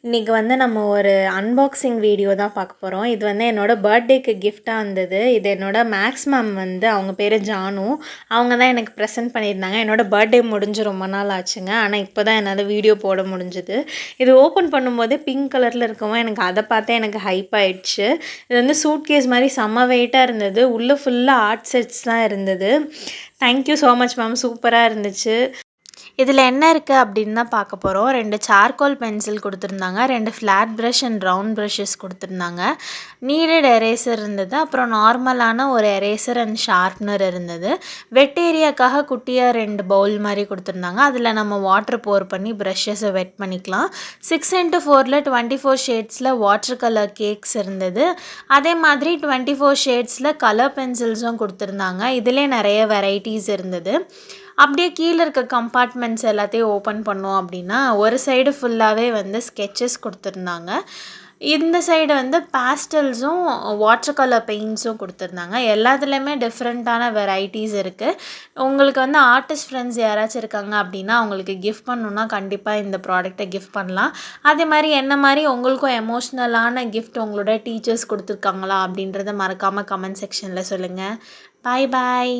இன்றைக்கி வந்து நம்ம ஒரு அன்பாக்சிங் வீடியோ தான் பார்க்க போகிறோம். இது வந்து என்னோடய பர்த்டேக்கு கிஃப்டாக இருந்தது. இது என்னோடய மேக்ஸ் மேம் வந்து அவங்க பேர் ஜானு. அவங்க தான் எனக்கு ப்ரெசென்ட் பண்ணியிருந்தாங்க. என்னோடய பர்த்டே முடிஞ்சு ரொம்ப நாள் ஆச்சுங்க. ஆனால் இப்போ தான் என்னால் வீடியோ போட முடிஞ்சுது. இது ஓப்பன் பண்ணும்போதே பிங்க் கலரில் இருக்கவும் எனக்கு அதை பார்த்தே எனக்கு ஹைப் ஆயிடுச்சு. இது வந்து சூட் கேஸ் மாதிரி செம்ம வெயிட்டாக இருந்தது. உள்ளே ஃபுல்லாக ஆர்ட் செட்ஸ் தான் இருந்தது. தேங்க்யூ ஸோ மச் மேம், சூப்பராக இருந்துச்சு. இதில் என்ன இருக்குது அப்படின்னு தான் பார்க்க போகிறோம். 2 சார்கோல் பென்சில் கொடுத்துருந்தாங்க, 2 flat brush and round brushes கொடுத்துருந்தாங்க, நீடட் எரேசர் இருந்தது, அப்புறம் நார்மலான ஒரு எரேசர் அண்ட் ஷார்ப்னர் இருந்தது. வெட் ஏரியாக்காக குட்டியாக 2 பவுல் மாதிரி கொடுத்துருந்தாங்க. அதில் நம்ம வாட்டர் போர் பண்ணி ப்ரஷஸை வெட் பண்ணிக்கலாம். 6x4 24 ஷேட்ஸில் வாட்டர் கலர் கேக்ஸ் இருந்தது. அதே மாதிரி 24 ஷேட்ஸில் கலர் பென்சில்ஸும் கொடுத்துருந்தாங்க. இதிலே நிறைய வெரைட்டிஸ் இருந்தது. அப்படியே கீழே இருக்க கம்பார்ட்மெண்ட்ஸ் எல்லாத்தையும் ஓப்பன் பண்ணோம் அப்படின்னா ஒரு சைடு ஃபுல்லாகவே வந்து ஸ்கெட்சஸ் கொடுத்துருந்தாங்க. இந்த சைடு வந்து பேஸ்டல்ஸும் வாட்டர் கலர் பெயிண்ட்ஸும் கொடுத்துருந்தாங்க. எல்லாத்துலேயுமே டிஃப்ரெண்ட்டான வெரைட்டிஸ் இருக்குது. உங்களுக்கு வந்து ஆர்டிஸ்ட் ஃப்ரெண்ட்ஸ் யாராச்சும் இருக்காங்க அப்படின்னா அவங்களுக்கு கிஃப்ட் பண்ணணுன்னா கண்டிப்பாக இந்த ப்ராடக்டை கிஃப்ட் பண்ணலாம். அதே மாதிரி என்ன மாதிரி உங்களுக்கும் எமோஷ்னலான கிஃப்ட் உங்களோட டீச்சர்ஸ் கொடுத்துருக்காங்களா அப்படின்றத மறக்காமல் கமெண்ட் செக்ஷனில் சொல்லுங்கள். பாய் பாய்.